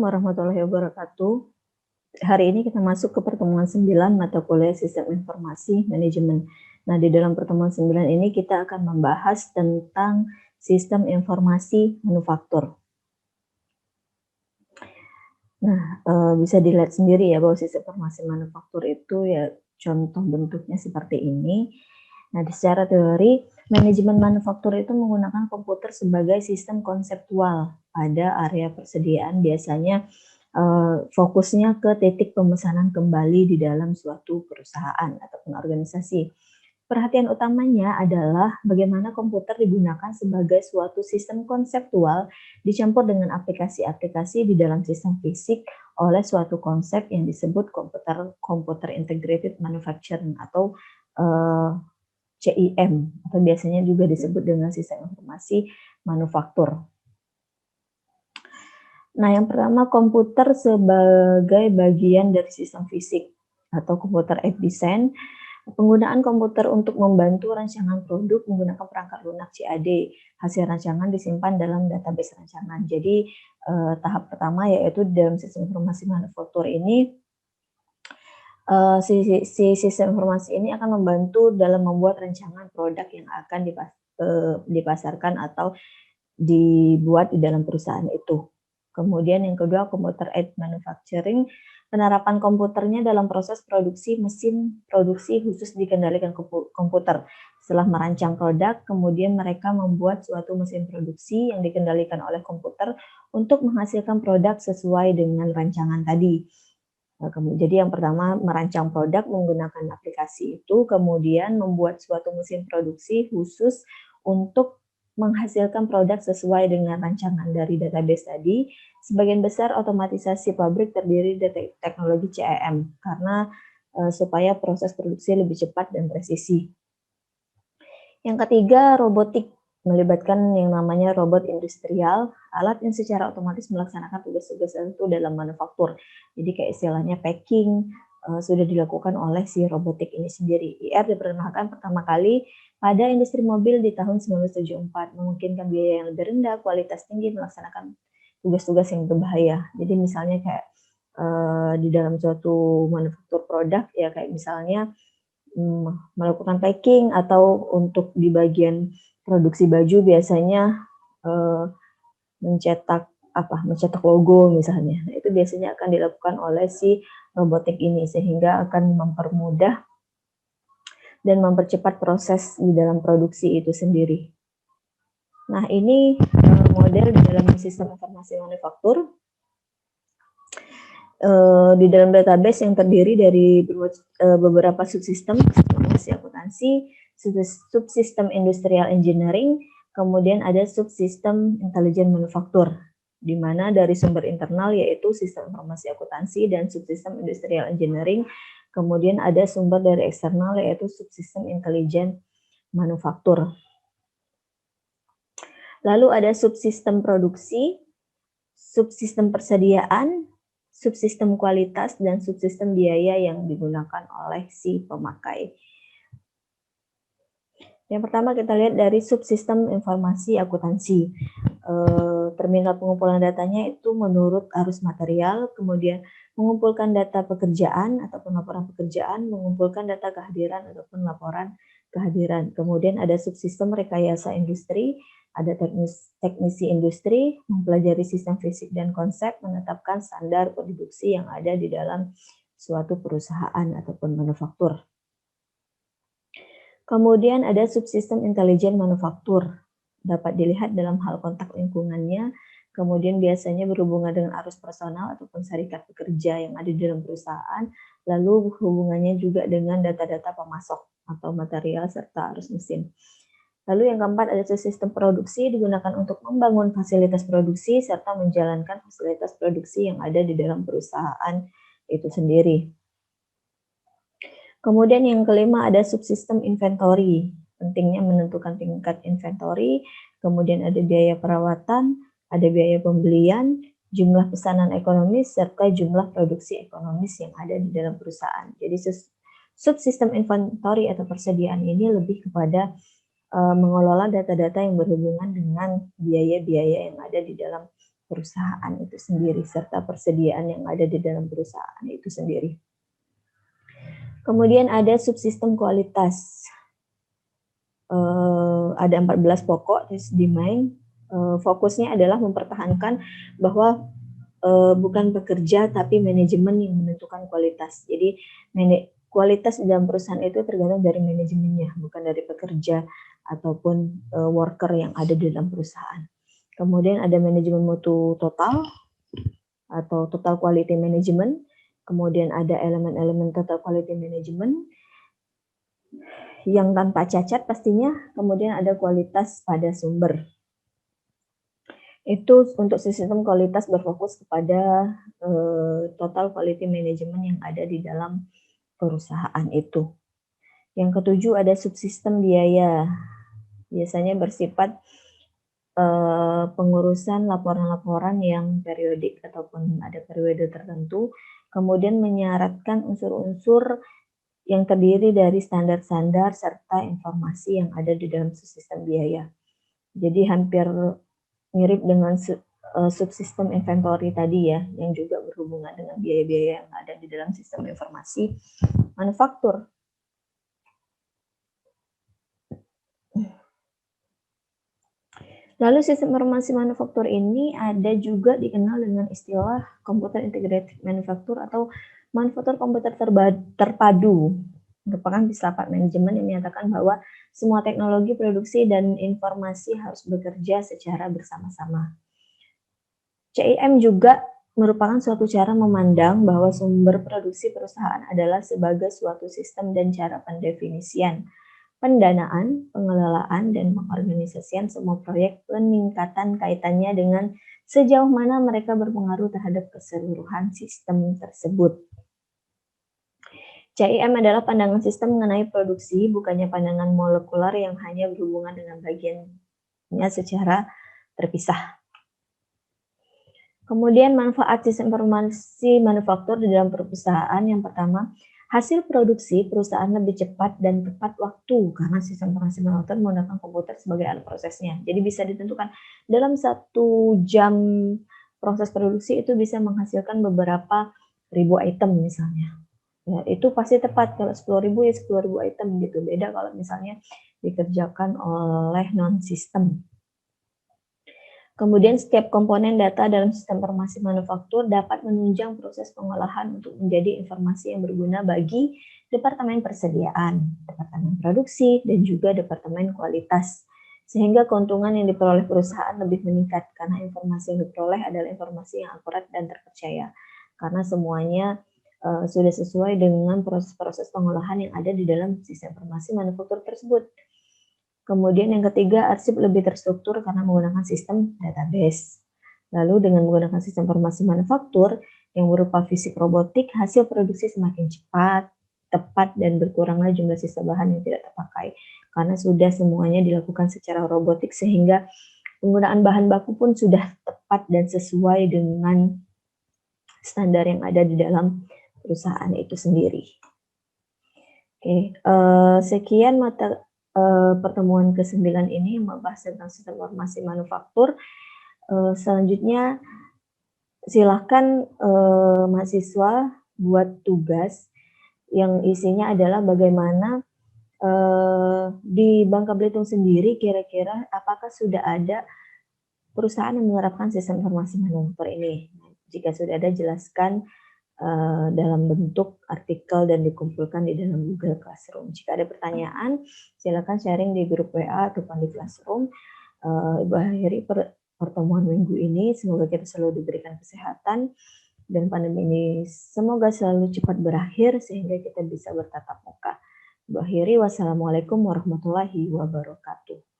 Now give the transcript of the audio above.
warahmatullahi wabarakatuh. Hari ini kita masuk ke pertemuan 9 mata kuliah Sistem Informasi Manajemen. Nah, di dalam pertemuan 9 ini kita akan membahas tentang Sistem Informasi Manufaktur. Nah, bisa dilihat sendiri ya bahwa Sistem Informasi Manufaktur itu ya contoh bentuknya seperti ini. Nah, secara teori, manajemen manufaktur itu menggunakan komputer sebagai sistem konseptual pada area persediaan, biasanya fokusnya ke titik pemesanan kembali di dalam suatu perusahaan ataupun organisasi. Perhatian utamanya adalah bagaimana komputer digunakan sebagai suatu sistem konseptual dicampur dengan aplikasi-aplikasi di dalam sistem fisik oleh suatu konsep yang disebut Computer Integrated Manufacturing atau CIM, atau biasanya juga disebut dengan sistem informasi manufaktur. Nah, yang pertama, komputer sebagai bagian dari sistem fisik atau computer aided design. Penggunaan komputer untuk membantu rancangan produk menggunakan perangkat lunak CAD. Hasil rancangan disimpan dalam database rancangan. Jadi tahap pertama yaitu dalam sistem informasi manufaktur ini, si sistem informasi ini akan membantu dalam membuat rancangan produk yang akan dipasarkan atau dibuat di dalam perusahaan itu. Kemudian yang kedua, computer aided manufacturing, penerapan komputernya dalam proses produksi mesin produksi khusus dikendalikan komputer. Setelah merancang produk, kemudian mereka membuat suatu mesin produksi yang dikendalikan oleh komputer untuk menghasilkan produk sesuai dengan rancangan tadi. Jadi yang pertama, merancang produk menggunakan aplikasi itu, kemudian membuat suatu mesin produksi khusus untuk menghasilkan produk sesuai dengan rancangan dari database tadi. Sebagian besar otomatisasi pabrik terdiri dari teknologi CIM karena supaya proses produksi lebih cepat dan presisi. Yang ketiga, robotik, melibatkan yang namanya robot industrial, alat yang secara otomatis melaksanakan tugas-tugas tertentu dalam manufaktur. Jadi kayak istilahnya packing sudah dilakukan oleh si robotik ini sendiri. IR diperkenalkan pertama kali pada industri mobil di tahun 1974, memungkinkan biaya yang lebih rendah, kualitas tinggi, melaksanakan tugas-tugas yang berbahaya. Jadi misalnya kayak di dalam suatu manufaktur produk ya, kayak misalnya melakukan packing, atau untuk di bagian produksi baju biasanya mencetak logo misalnya. Nah, itu biasanya akan dilakukan oleh si robotik ini sehingga akan mempermudah dan mempercepat proses di dalam produksi itu sendiri. Nah, ini model di dalam sistem informasi manufaktur. Di dalam database yang terdiri dari beberapa subsistem informasi akuntansi, subsistem industrial engineering, kemudian ada subsistem intelijen manufaktur, di mana dari sumber internal yaitu sistem informasi akuntansi dan subsistem industrial engineering, kemudian ada sumber dari eksternal yaitu subsistem intelijen manufaktur. Lalu ada subsistem produksi, subsistem persediaan, subsistem kualitas, dan subsistem biaya yang digunakan oleh si pemakai. Yang pertama kita lihat dari subsistem informasi akuntansi. Terminal pengumpulan datanya itu menurut arus material, kemudian mengumpulkan data pekerjaan ataupun laporan pekerjaan, mengumpulkan data kehadiran ataupun laporan kehadiran. Kemudian ada subsistem rekayasa industri, ada teknisi industri, mempelajari sistem fisik dan konsep, menetapkan standar produksi yang ada di dalam suatu perusahaan ataupun manufaktur. Kemudian ada subsistem intelijen manufaktur, dapat dilihat dalam hal kontak lingkungannya, kemudian biasanya berhubungan dengan arus personal ataupun serikat pekerja yang ada di dalam perusahaan, lalu hubungannya juga dengan data-data pemasok atau material serta arus mesin. Lalu yang keempat ada sistem produksi, digunakan untuk membangun fasilitas produksi serta menjalankan fasilitas produksi yang ada di dalam perusahaan itu sendiri. Kemudian yang kelima ada subsistem inventory, pentingnya menentukan tingkat inventory, kemudian ada biaya perawatan, ada biaya pembelian, jumlah pesanan ekonomis, serta jumlah produksi ekonomis yang ada di dalam perusahaan. Jadi subsistem inventory atau persediaan ini lebih kepada mengelola data-data yang berhubungan dengan biaya-biaya yang ada di dalam perusahaan itu sendiri serta persediaan yang ada di dalam perusahaan itu sendiri. Kemudian ada subsistem kualitas. Ada 14 pokok di main. Fokusnya adalah mempertahankan bahwa bukan pekerja tapi manajemen yang menentukan kualitas. Jadi kualitas di dalam perusahaan itu tergantung dari manajemennya, bukan dari pekerja ataupun worker yang ada di dalam perusahaan. Kemudian ada manajemen mutu total atau total quality management. Kemudian ada elemen-elemen total quality management yang tanpa cacat pastinya. Kemudian ada kualitas pada sumber. Itu untuk sistem kualitas berfokus kepada total quality management yang ada di dalam perusahaan itu. Yang ketujuh ada subsistem biaya. Biasanya bersifat pengurusan laporan-laporan yang periodik ataupun ada periode tertentu, kemudian menyaratkan unsur-unsur yang terdiri dari standar-standar serta informasi yang ada di dalam subsistem biaya. Jadi hampir mirip dengan subsistem inventory tadi ya, yang juga berhubungan dengan biaya-biaya yang ada di dalam sistem informasi manufaktur. Lalu sistem informasi manufaktur ini ada juga dikenal dengan istilah Computer Integrated Manufacture atau manufaktur komputer terpadu. Merupakan filsafat manajemen yang menyatakan bahwa semua teknologi produksi dan informasi harus bekerja secara bersama-sama. CIM juga merupakan suatu cara memandang bahwa sumber produksi perusahaan adalah sebagai suatu sistem dan cara pendefinisian, pendanaan, pengelolaan, dan pengorganisasian semua proyek peningkatan kaitannya dengan sejauh mana mereka berpengaruh terhadap keseluruhan sistem tersebut. CIM adalah pandangan sistem mengenai produksi, bukannya pandangan molekular yang hanya berhubungan dengan bagiannya secara terpisah. Kemudian manfaat sistem informasi manufaktur di dalam perusahaan yang pertama, hasil produksi perusahaan lebih cepat dan tepat waktu karena sistem informasi manufaktur menggunakan komputer sebagai alat prosesnya. Jadi bisa ditentukan dalam 1 jam proses produksi itu bisa menghasilkan beberapa ribu item misalnya. Ya, itu pasti tepat. Kalau 10.000 ya 10.000 item gitu. Beda kalau misalnya dikerjakan oleh non-sistem. Kemudian setiap komponen data dalam sistem informasi manufaktur dapat menunjang proses pengolahan untuk menjadi informasi yang berguna bagi Departemen Persediaan, Departemen Produksi, dan juga Departemen Kualitas. Sehingga keuntungan yang diperoleh perusahaan lebih meningkat karena informasi yang diperoleh adalah informasi yang akurat dan terpercaya. Karena semuanya sudah sesuai dengan proses-proses pengolahan yang ada di dalam sistem informasi manufaktur tersebut. Kemudian yang ketiga, arsip lebih terstruktur karena menggunakan sistem database. Lalu dengan menggunakan sistem informasi manufaktur yang berupa fisik robotik, hasil produksi semakin cepat, tepat, dan berkuranglah jumlah sisa bahan yang tidak terpakai. Karena sudah semuanya dilakukan secara robotik sehingga penggunaan bahan baku pun sudah tepat dan sesuai dengan standar yang ada di dalam perusahaan itu sendiri. Oke, sekian pertemuan ke-9 ini membahas tentang sistem informasi manufaktur. Selanjutnya silakan mahasiswa buat tugas yang isinya adalah bagaimana di Bangka Belitung sendiri kira-kira apakah sudah ada perusahaan yang menerapkan sistem informasi manufaktur ini. Jika sudah ada, jelaskan dalam bentuk artikel dan dikumpulkan di dalam Google Classroom. Jika ada pertanyaan, silakan sharing di grup WA ataupun di Classroom. Ibu akhiri pertemuan minggu ini. Semoga kita selalu diberikan kesehatan dan pandemi ini semoga selalu cepat berakhir sehingga kita bisa bertatap muka. Ibu akhiri, wassalamualaikum warahmatullahi wabarakatuh.